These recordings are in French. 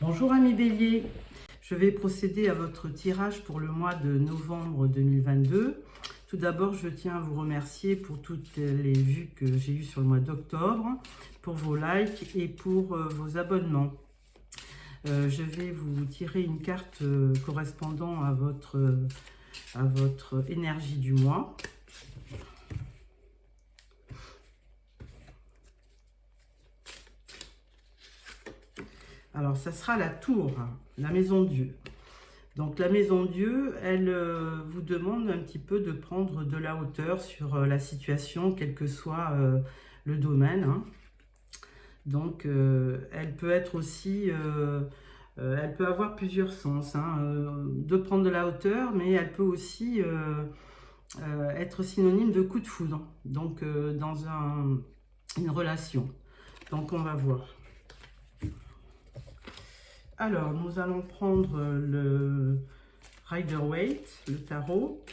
Bonjour amis Bélier, je vais procéder à votre tirage pour le mois de novembre 2022. Tout d'abord, je tiens à vous remercier pour toutes les vues que j'ai eues sur le mois d'octobre, pour vos likes et pour vos abonnements. Je vais vous tirer une carte correspondant à votre énergie du mois. Alors, ça sera la tour, la maison Dieu. Donc, la maison Dieu, elle vous demande un petit peu de prendre de la hauteur sur la situation, quel que soit le domaine. Hein. Donc, elle peut être aussi, elle peut avoir plusieurs sens. Hein, de prendre de la hauteur, mais elle peut aussi être synonyme de coup de foudre. Donc, dans une relation. Donc, on va voir. Alors, nous allons prendre le Rider-Waite, le tarot.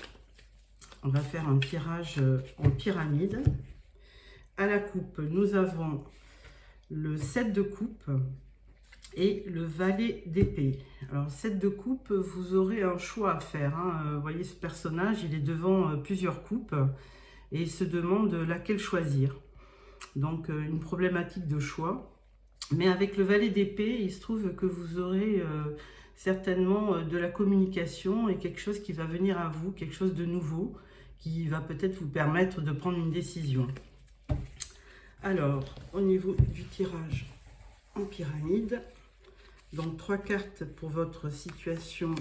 On va faire un tirage en pyramide. À la coupe, nous avons le 7 de coupe et le valet d'épée. Alors, 7 de coupe, vous aurez un choix à faire. Hein. Vous voyez, ce personnage, il est devant plusieurs coupes et il se demande laquelle choisir. Donc, une problématique de choix. Mais avec le valet d'épée, il se trouve que vous aurez certainement de la communication et quelque chose qui va venir à vous, quelque chose de nouveau, qui va peut-être vous permettre de prendre une décision. Alors, au niveau du tirage en pyramide, donc 3 cartes pour votre situation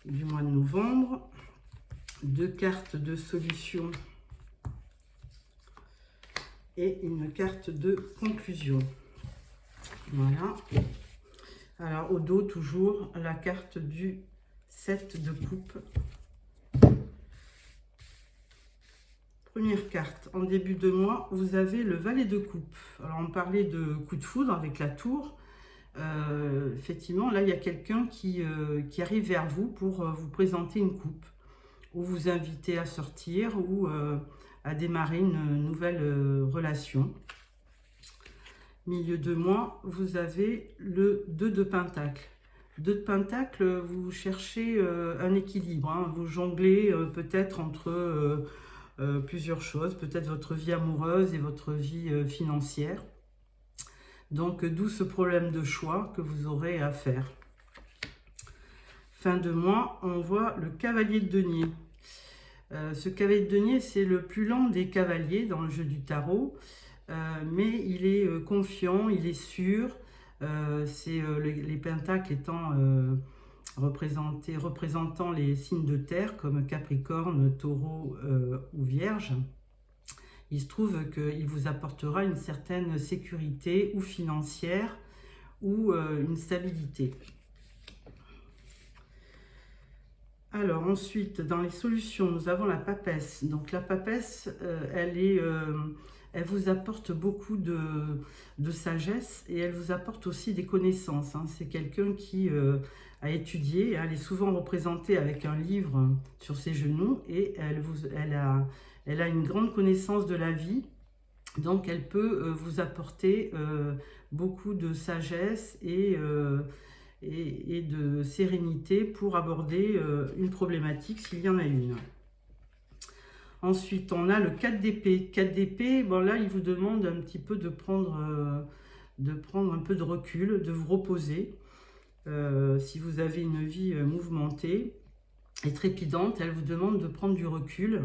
du mois de novembre, 2 cartes de solution et une carte de conclusion. Voilà. Alors, au dos, toujours la carte du 7 de coupe. Première carte, en début de mois, vous avez le valet de coupe. Alors, on parlait de coup de foudre avec la tour. Effectivement, là, il y a quelqu'un qui arrive vers vous pour vous présenter une coupe, ou vous inviter à sortir, ou à démarrer une nouvelle relation. Milieu de mois, vous avez le 2 de pentacle. 2 de pentacle, vous cherchez un équilibre. Hein, vous jonglez peut-être entre plusieurs choses, peut-être votre vie amoureuse et votre vie financière. Donc, d'où ce problème de choix que vous aurez à faire. Fin de mois, on voit le cavalier de denier. Ce cavalier de denier, c'est le plus lent des cavaliers dans le jeu du tarot, mais il est confiant, il est sûr. Les pentacles étant représentant les signes de terre comme Capricorne, Taureau ou Vierge. Il se trouve qu'il vous apportera une certaine sécurité ou financière ou une stabilité. Alors ensuite, dans les solutions, nous avons la papesse. Donc la papesse, elle vous apporte beaucoup de sagesse et elle vous apporte aussi des connaissances. Hein. C'est quelqu'un qui a étudié, elle est souvent représentée avec un livre sur ses genoux et elle a une grande connaissance de la vie. Donc elle peut vous apporter beaucoup de sagesse et de sérénité pour aborder une problématique s'il y en a une. Ensuite, on a le 4 d'épée. 4 d'épée, bon là, il vous demande un petit peu de prendre un peu de recul, de vous reposer. Si vous avez une vie mouvementée et trépidante, elle vous demande de prendre du recul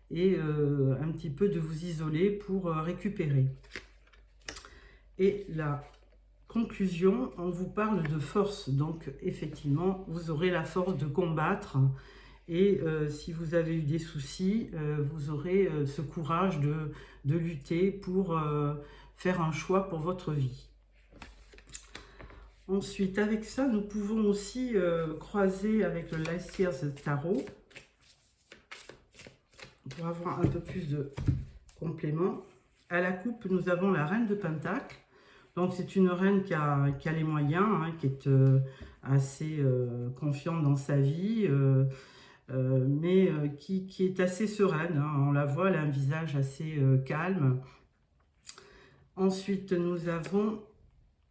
et un petit peu de vous isoler pour récupérer. Et là, conclusion, on vous parle de force, donc effectivement, vous aurez la force de combattre et si vous avez eu des soucis, vous aurez ce courage de lutter pour faire un choix pour votre vie. Ensuite, avec ça, nous pouvons aussi croiser avec le Last Year's Tarot pour avoir un peu plus de compléments. À la coupe, nous avons la Reine de Pentacle. Donc, c'est une reine qui a les moyens, hein, qui est assez confiante dans sa vie, mais qui est assez sereine. Hein. On la voit, elle a un visage assez calme. Ensuite, nous avons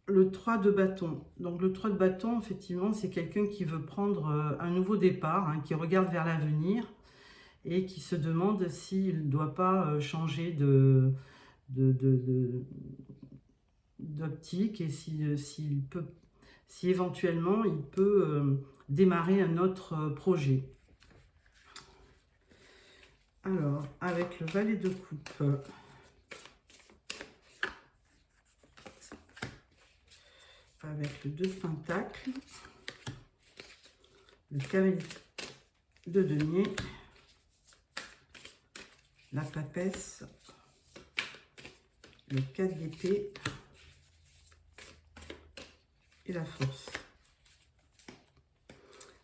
le 3 de bâton. Donc le 3 de bâton, effectivement, c'est quelqu'un qui veut prendre un nouveau départ, hein, qui regarde vers l'avenir et qui se demande s'il ne doit pas changer d'optique et si éventuellement il peut démarrer un autre projet. Alors, avec le valet de coupe, avec le 2 de pentacle, le cavalier de denier, la papesse, le 4 d'épée et la force.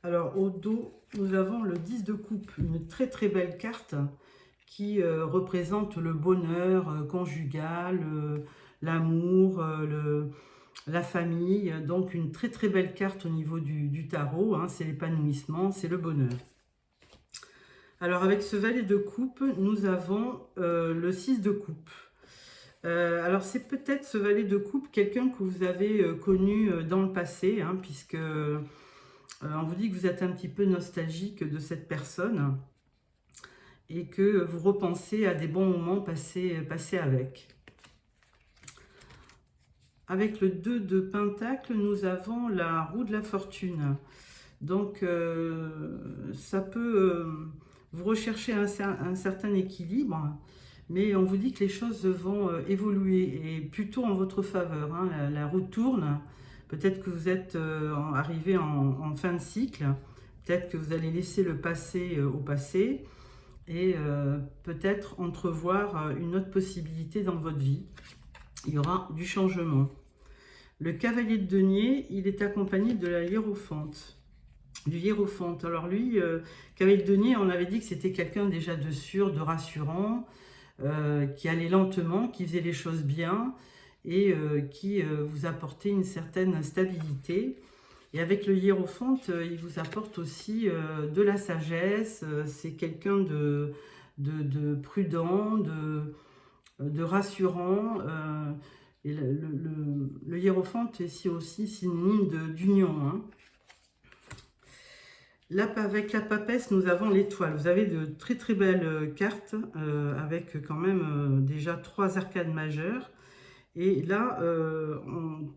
Alors au dos, nous avons le 10 de coupe, une très très belle carte qui représente le bonheur conjugal, l'amour, la famille. Donc une très très belle carte au niveau du tarot, hein, c'est l'épanouissement, c'est le bonheur. Alors avec ce valet de coupe, nous avons le 6 de coupe. Alors c'est peut-être ce valet de coupe, quelqu'un que vous avez connu dans le passé, hein, puisque on vous dit que vous êtes un petit peu nostalgique de cette personne et que vous repensez à des bons moments passés avec. Avec le 2 de pentacle, nous avons la roue de la fortune. Donc ça peut... vous recherchez un certain équilibre, mais on vous dit que les choses vont évoluer et plutôt en votre faveur, hein. La roue tourne. Peut-être que vous êtes arrivé en fin de cycle, peut-être que vous allez laisser le passé au passé et peut-être entrevoir une autre possibilité dans votre vie. Il y aura du changement. Le cavalier de denier, il est accompagné de la hiérophante. Du hiérophante. Alors lui, cavalier de denier, on avait dit que c'était quelqu'un déjà de sûr, de rassurant, qui allait lentement, qui faisait les choses bien, et qui vous apportait une certaine stabilité. Et avec le hiérophante, il vous apporte aussi de la sagesse. C'est quelqu'un de prudent, de rassurant. Et le hiérophante est aussi synonyme d'union. Hein. Là, avec la papesse, nous avons l'étoile. Vous avez de très très belles cartes avec quand même déjà 3 arcanes majeures. Et là,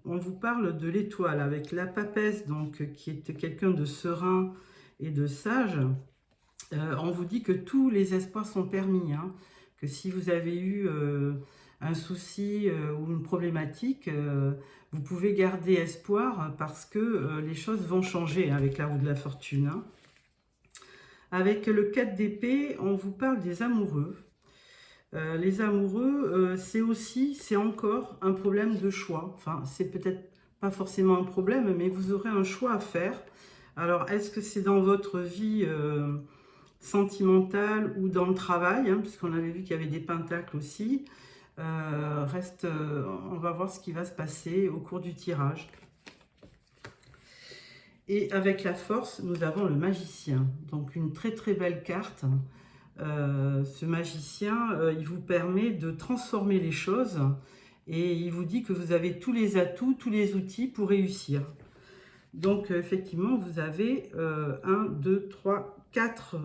on vous parle de l'étoile avec la papesse, donc, qui est quelqu'un de serein et de sage. On vous dit que tous les espoirs sont permis, hein, que si vous avez eu un souci ou une problématique, vous pouvez garder espoir parce que les choses vont changer avec la roue de la fortune. Hein. Avec le 4 d'épée, on vous parle des amoureux. Les amoureux, c'est encore un problème de choix. Enfin, c'est peut-être pas forcément un problème, mais vous aurez un choix à faire. Alors, est-ce que c'est dans votre vie sentimentale ou dans le travail, hein, puisqu'on avait vu qu'il y avait des pentacles aussi. On va voir ce qui va se passer au cours du tirage. Et avec la force, nous avons le magicien. Donc, une très très belle carte. Ce magicien, il vous permet de transformer les choses et il vous dit que vous avez tous les atouts, tous les outils pour réussir. Donc effectivement, vous avez 1, 2, 3, 4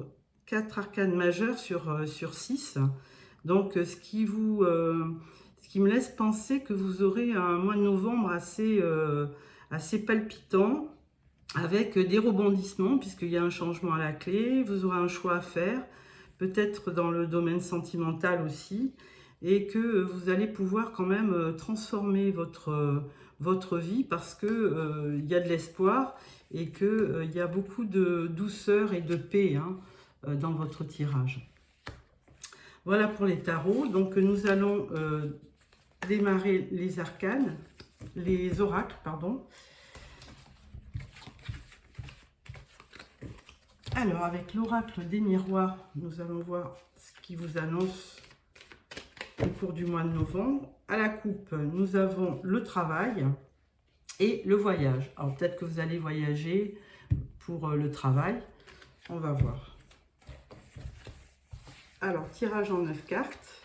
arcanes majeures sur 6. Donc ce qui me laisse penser que vous aurez un mois de novembre assez palpitant, avec des rebondissements, puisqu'il y a un changement à la clé, vous aurez un choix à faire, peut-être dans le domaine sentimental aussi, et que vous allez pouvoir quand même transformer votre vie parce que y a de l'espoir et qu'il y a beaucoup de douceur et de paix, hein, dans votre tirage. Voilà pour les tarots. Donc nous allons démarrer les arcanes, les oracles, pardon. Alors, avec l'oracle des miroirs, nous allons voir ce qui vous annonce au cours du mois de novembre. À la coupe, nous avons le travail et le voyage. Alors, peut-être que vous allez voyager pour le travail. On va voir. Alors, tirage en 9 cartes. .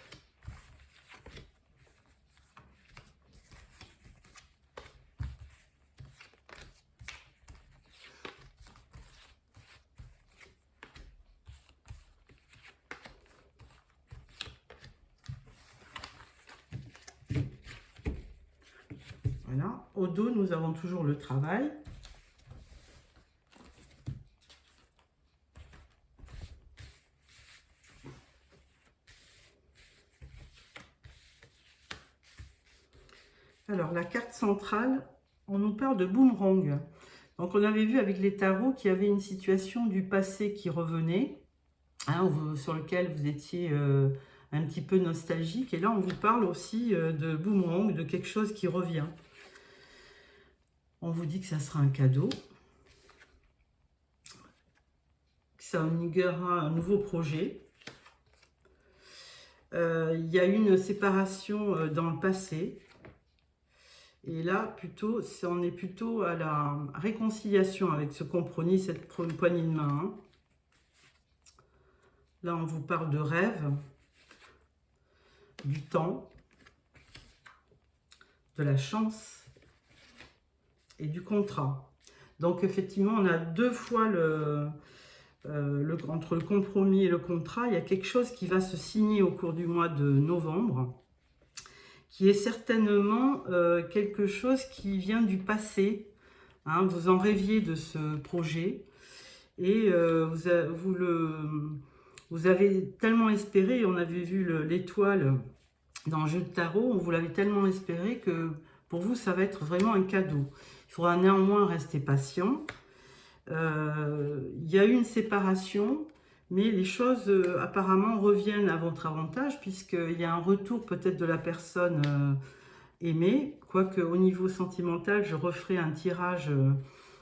Voilà. Au dos, nous avons toujours le travail. Alors, la carte centrale, on nous parle de boomerang. Donc, on avait vu avec les tarots qu'il y avait une situation du passé qui revenait, hein, sur lequel vous étiez un petit peu nostalgique. Et là, on vous parle aussi de boomerang, de quelque chose qui revient. On vous dit que ça sera un cadeau, que ça inaugurera un nouveau projet. Il y a eu une séparation dans le passé. Et là, plutôt, on est plutôt à la réconciliation avec ce compromis, cette poignée de main. Hein. Là, on vous parle de rêve, du temps, de la chance et du contrat. Donc, effectivement, on a deux fois entre le compromis et le contrat, il y a quelque chose qui va se signer au cours du mois de novembre, qui est certainement quelque chose qui vient du passé. Hein, vous en rêviez de ce projet et vous avez tellement espéré, on avait vu l'étoile dans le jeu de tarot, on vous l'avait tellement espéré que pour vous, ça va être vraiment un cadeau. Il faudra néanmoins rester patient. Il y a eu une séparation, mais les choses apparemment reviennent à votre avantage puisqu'il y a un retour peut-être de la personne aimée, quoique au niveau sentimental, je referai un tirage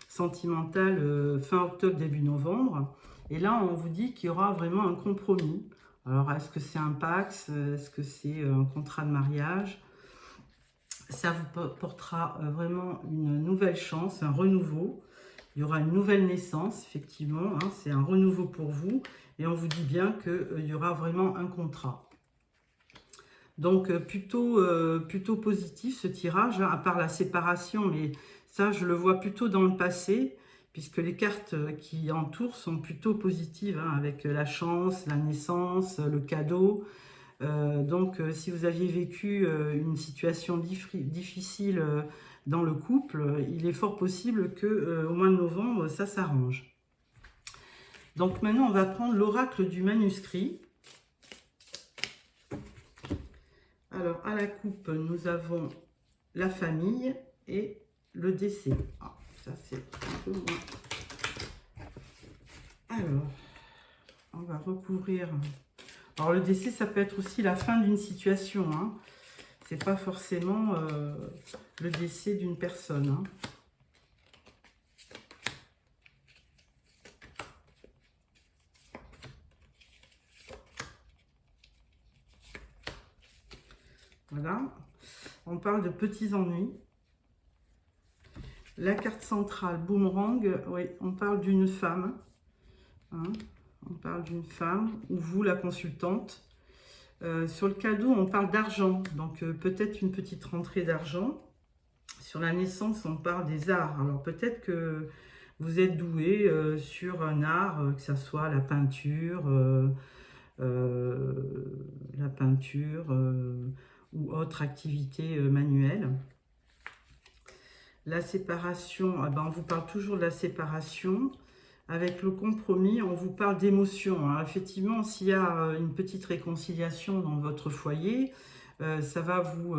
sentimental fin octobre, début novembre. Et là, on vous dit qu'il y aura vraiment un compromis. Alors, est-ce que c'est un Pax? Est-ce que c'est un contrat de mariage? Ça vous portera vraiment une nouvelle chance, un renouveau. Il y aura une nouvelle naissance, effectivement. Hein, c'est un renouveau pour vous. Et on vous dit bien qu'il y aura vraiment un contrat. Donc, plutôt positif ce tirage, hein, à part la séparation. Mais ça, je le vois plutôt dans le passé, puisque les cartes qui entourent sont plutôt positives, hein, avec la chance, la naissance, le cadeau. Donc, si vous aviez vécu une situation difficile dans le couple, il est fort possible qu'au mois de novembre, ça s'arrange. Donc, maintenant, on va prendre l'oracle du manuscrit. Alors, à la coupe, nous avons la famille et le décès. Ah, ça, c'est un peu moins. Alors, on va recouvrir. Alors, le décès, ça peut être aussi la fin d'une situation. Hein. Ce n'est pas forcément le décès d'une personne. Hein. Voilà. On parle de petits ennuis. La carte centrale, boomerang, oui, on parle d'une femme. Hein. On parle d'une femme, ou vous, la consultante. Sur le cadeau, on parle d'argent, donc peut-être une petite rentrée d'argent. Sur la naissance, on parle des arts. Alors peut-être que vous êtes doué sur un art, que ce soit la peinture ou autre activité manuelle. La séparation, ah ben on vous parle toujours de la séparation. Avec le compromis, on vous parle d'émotion. Hein. Effectivement, s'il y a une petite réconciliation dans votre foyer, ça va vous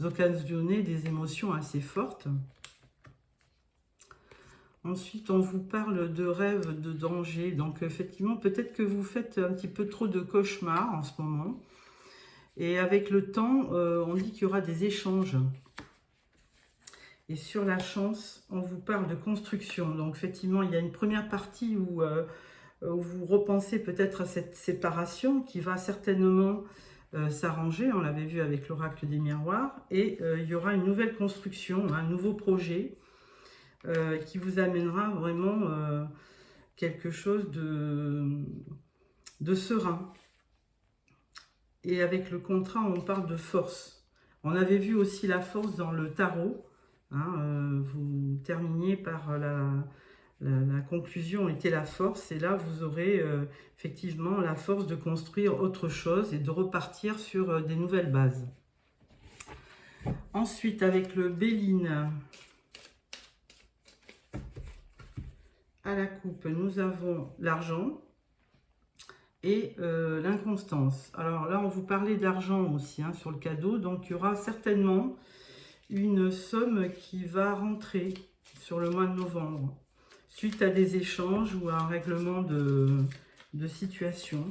occasionner des émotions assez fortes. Ensuite, on vous parle de rêves, de danger. Donc, effectivement, peut-être que vous faites un petit peu trop de cauchemars en ce moment. Et avec le temps, on dit qu'il y aura des échanges. Et sur la chance, on vous parle de construction. Donc, effectivement, il y a une première partie où vous repensez peut-être à cette séparation qui va certainement s'arranger. On l'avait vu avec l'oracle des miroirs. Et il y aura une nouvelle construction, un nouveau projet qui vous amènera vraiment quelque chose de serein. Et avec le contrat, on parle de force. On avait vu aussi la force dans le tarot. Hein, vous terminiez par la conclusion était la force, et là vous aurez effectivement la force de construire autre chose et de repartir sur des nouvelles bases. Ensuite, avec le Béline à la coupe, nous avons l'argent et l'inconstance. Alors là, on vous parlait d'argent aussi hein, sur le cadeau. Donc, il y aura certainement une somme qui va rentrer sur le mois de novembre suite à des échanges ou à un règlement de situation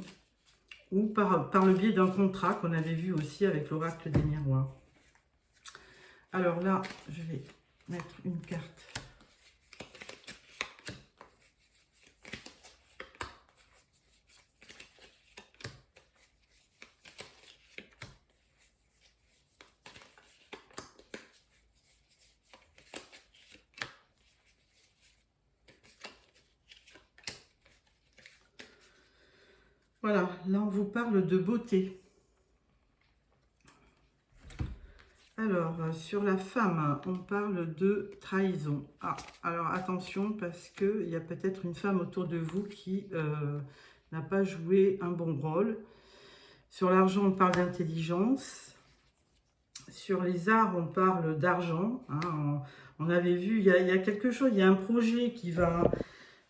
ou par le biais d'un contrat qu'on avait vu aussi avec l'oracle des miroirs. Alors là, je vais mettre une carte. Voilà, là on vous parle de beauté. Alors, sur la femme, on parle de trahison. Ah, alors attention parce qu'il y a peut-être une femme autour de vous qui n'a pas joué un bon rôle. Sur l'argent, on parle d'intelligence. Sur les arts, on parle d'argent. Hein. On avait vu, il y a quelque chose, il y a un projet qui va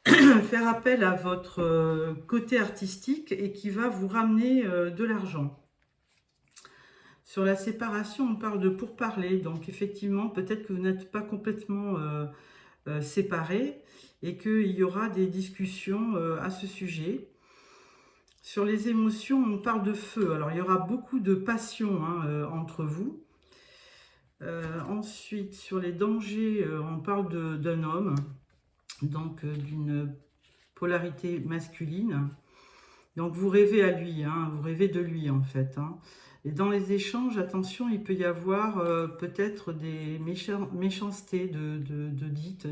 faire appel à votre côté artistique et qui va vous ramener de l'argent. Sur la séparation, on parle de pourparler. Donc effectivement, peut-être que vous n'êtes pas complètement séparés et qu'il y aura des discussions à ce sujet. Sur les émotions, on parle de feu. Alors il y aura beaucoup de passion hein, entre vous. Ensuite, sur les dangers, on parle d'un homme, donc d'une polarité masculine. Donc vous rêvez à lui, hein, vous rêvez de lui en fait. Hein. Et dans les échanges, attention, il peut y avoir peut-être des méchancetés de dites.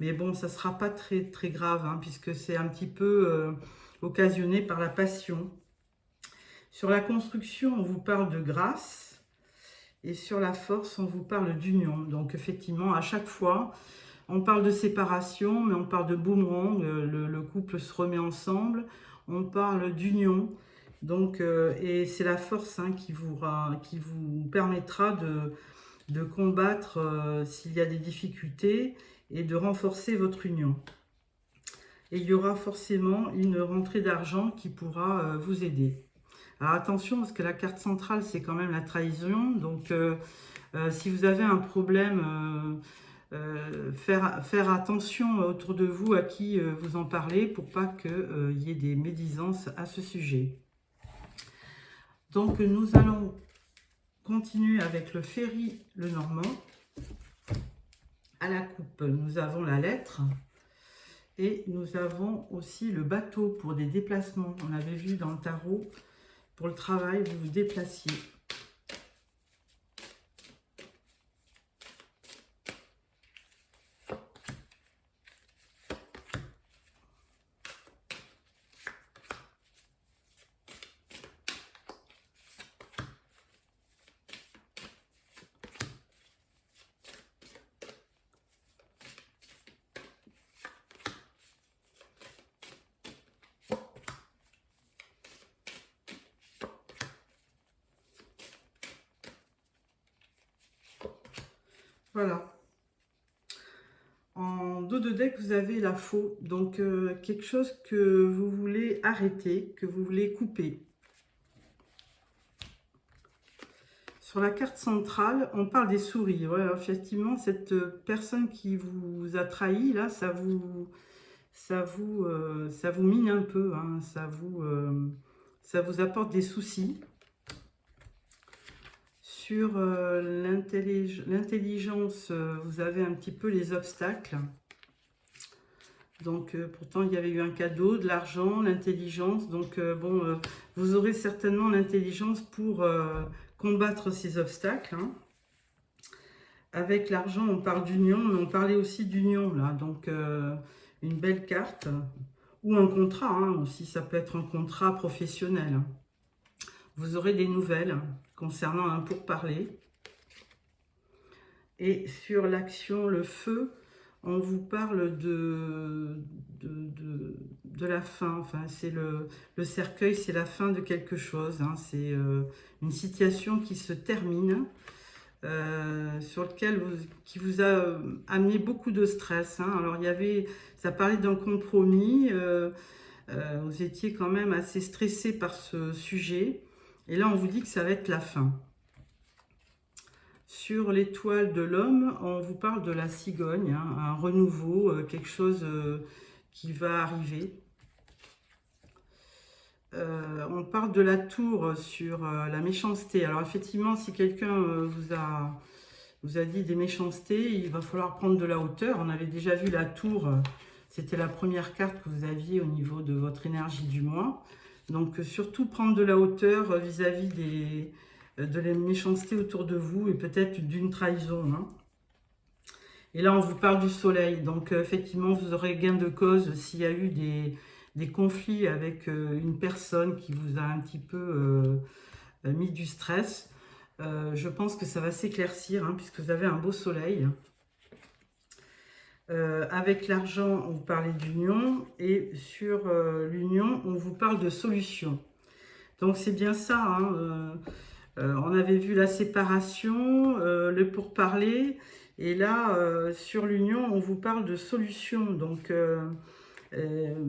Mais bon, ça ne sera pas très, très grave, hein, puisque c'est un petit peu occasionné par la passion. Sur la construction, on vous parle de grâce. Et sur la force, on vous parle d'union. Donc effectivement, à chaque fois, on parle de séparation, mais on parle de boomerang. Le couple se remet ensemble. On parle d'union. Donc, et c'est la force hein, qui vous permettra de combattre s'il y a des difficultés et de renforcer votre union. Et il y aura forcément une rentrée d'argent qui pourra vous aider. Alors attention, parce que la carte centrale, c'est quand même la trahison. Donc, si vous avez un problème, faire attention autour de vous à qui vous en parlez pour pas qu'il y ait des médisances à ce sujet. Donc, nous allons continuer avec le ferry, le normand. À la coupe, nous avons la lettre. Et nous avons aussi le bateau pour des déplacements. On avait vu dans le tarot, pour le travail, vous vous déplaciez. Voilà. En dos de deck, vous avez la faux. Donc, quelque chose que vous voulez arrêter, que vous voulez couper. Sur la carte centrale, on parle des souris. Ouais, effectivement, cette personne qui vous a trahi, là, ça vous mine un peu. Hein, ça vous apporte des soucis. Sur l'intelligence, vous avez un petit peu les obstacles. Donc, pourtant, il y avait eu un cadeau, de l'argent, l'intelligence. Donc, bon, vous aurez certainement l'intelligence pour combattre ces obstacles. Hein. Avec l'argent, on parle d'union, mais on parlait aussi d'union, là. Donc, une belle carte. Ou un contrat, hein, aussi. Ça peut être un contrat professionnel. Vous aurez des nouvelles concernant un pourparler. Et sur l'action, le feu, on vous parle de la fin. Enfin, c'est le cercueil, c'est la fin de quelque chose. Hein. C'est une situation qui se termine. sur lequel qui vous a amené beaucoup de stress. Hein. Alors, ça parlait d'un compromis. Vous étiez quand même assez stressé par ce sujet. Et là, on vous dit que ça va être la fin. Sur l'étoile de l'homme, on vous parle de la cigogne, hein, un renouveau, quelque chose qui va arriver. On parle de la tour sur la méchanceté. Alors effectivement, si quelqu'un vous a dit des méchancetés, il va falloir prendre de la hauteur. On avait déjà vu la tour, c'était la première carte que vous aviez au niveau de votre énergie du mois. Donc surtout prendre de la hauteur vis-à-vis de la méchanceté autour de vous et peut-être d'une trahison. Hein. Et là, on vous parle du soleil. Donc effectivement, vous aurez gain de cause s'il y a eu des conflits avec une personne qui vous a un petit peu mis du stress. Je pense que ça va s'éclaircir hein, puisque vous avez un beau soleil. Avec l'argent, on vous parlait d'union et sur l'union, on vous parle de solution. Donc c'est bien ça. Hein, on avait vu la séparation, le pourparler et là, sur l'union, on vous parle de solution. Donc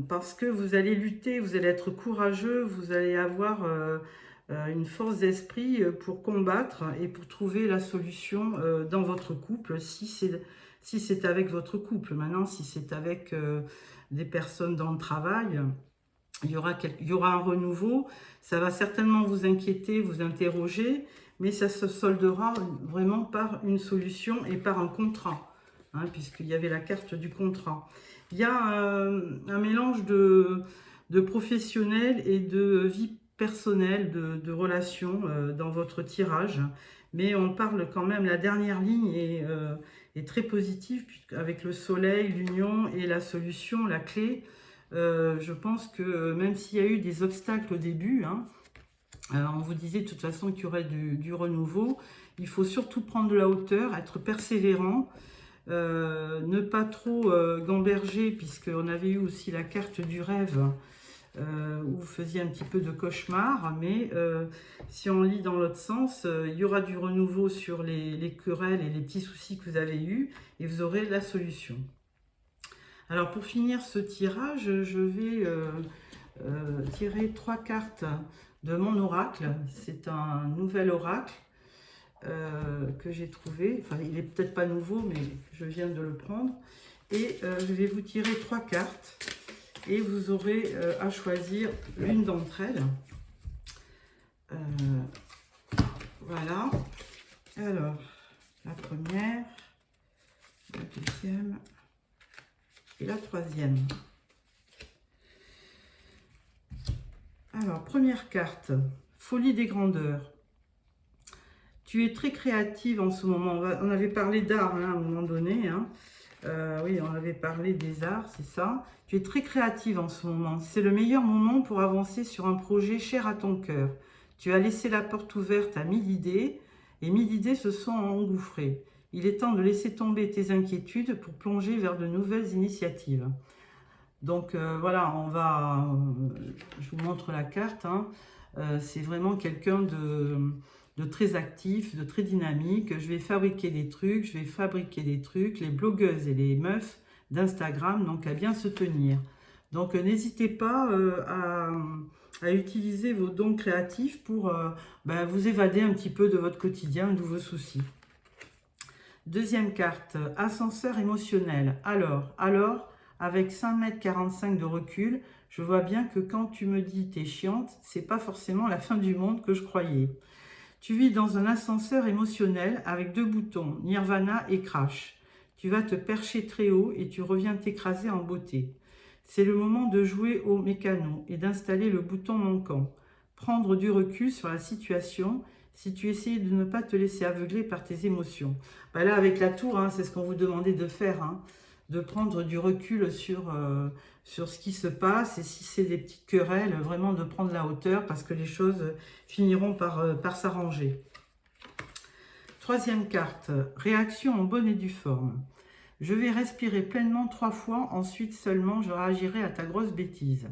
parce que vous allez lutter, vous allez être courageux, vous allez avoir une force d'esprit pour combattre et pour trouver la solution dans votre couple, si c'est avec votre couple. Maintenant, si c'est avec des personnes dans le travail, il y aura un renouveau. Ça va certainement vous inquiéter, vous interroger, mais ça se soldera vraiment par une solution et par un contrat, hein, puisqu'il y avait la carte du contrat. Il y a un mélange de professionnel et de vie personnelle, de relations dans votre tirage. Mais on parle quand même, la dernière ligne est très positive, avec le soleil, l'union et la solution, la clé. Je pense que même s'il y a eu des obstacles au début, hein, on vous disait de toute façon qu'il y aurait du renouveau, il faut surtout prendre de la hauteur, être persévérant, ne pas trop gamberger, puisqu'on avait eu aussi la carte du rêve, où vous faisiez un petit peu de cauchemar, mais si on lit dans l'autre sens, il y aura du renouveau sur les querelles et les petits soucis que vous avez eus, et vous aurez la solution. Alors pour finir ce tirage, je vais tirer 3 cartes de mon oracle. C'est un nouvel oracle que j'ai trouvé. Enfin, il n'est peut-être pas nouveau, mais je viens de le prendre. Et je vais vous tirer 3 cartes. Et vous aurez à choisir l'une d'entre elles. Voilà. Alors, la première, la deuxième et la troisième. Alors, première carte, folie des grandeurs. Tu es très créative en ce moment. On avait parlé d'art hein, à un moment donné. Hein. Oui, on avait parlé des arts, c'est ça. Tu es très créative en ce moment. C'est le meilleur moment pour avancer sur un projet cher à ton cœur. Tu as laissé la porte ouverte à 1000 idées et 1000 idées se sont engouffrées. Il est temps de laisser tomber tes inquiétudes pour plonger vers de nouvelles initiatives. Donc voilà, je vous montre la carte. Hein. C'est vraiment quelqu'un de très actif, de très dynamique. Je vais fabriquer des trucs, les blogueuses et les meufs d'Instagram, donc à bien se tenir. Donc n'hésitez pas à utiliser vos dons créatifs pour vous évader un petit peu de votre quotidien, de vos soucis. Deuxième carte, ascenseur émotionnel. Alors, avec 5,45 m de recul, je vois bien que quand tu me dis t'es chiante, c'est pas forcément la fin du monde que je croyais. Tu vis dans un ascenseur émotionnel avec 2 boutons, Nirvana et Crash. Tu vas te percher très haut et tu reviens t'écraser en beauté. C'est le moment de jouer au mécano et d'installer le bouton manquant. Prendre du recul sur la situation si tu essayes de ne pas te laisser aveugler par tes émotions. Là, avec la tour, hein, c'est ce qu'on vous demandait de faire, hein, de prendre du recul sur ce qui se passe et si c'est des petites querelles, vraiment de prendre la hauteur parce que les choses finiront par s'arranger. Troisième carte, réaction en bonne et due forme. Je vais respirer pleinement 3 fois, ensuite seulement je réagirai à ta grosse bêtise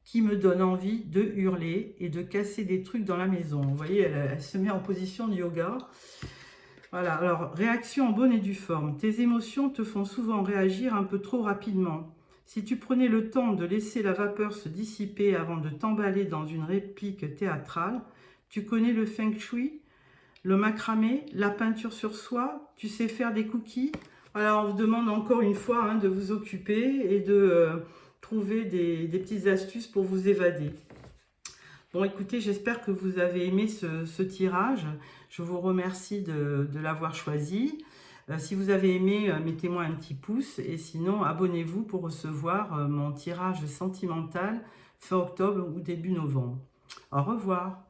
qui me donne envie de hurler et de casser des trucs dans la maison. Vous voyez, elle se met en position de yoga. Voilà, alors, réaction en bonne et due forme. Tes émotions te font souvent réagir un peu trop rapidement. Si tu prenais le temps de laisser la vapeur se dissiper avant de t'emballer dans une réplique théâtrale, tu connais le feng shui, le macramé, la peinture sur soie, tu sais faire des cookies. Alors, on vous demande encore une fois hein, de vous occuper et de trouver des petites astuces pour vous évader. Bon, écoutez, j'espère que vous avez aimé ce tirage. Je vous remercie de l'avoir choisi. Si vous avez aimé, mettez-moi un petit pouce. Et sinon, abonnez-vous pour recevoir mon tirage sentimental fin octobre ou début novembre. Au revoir.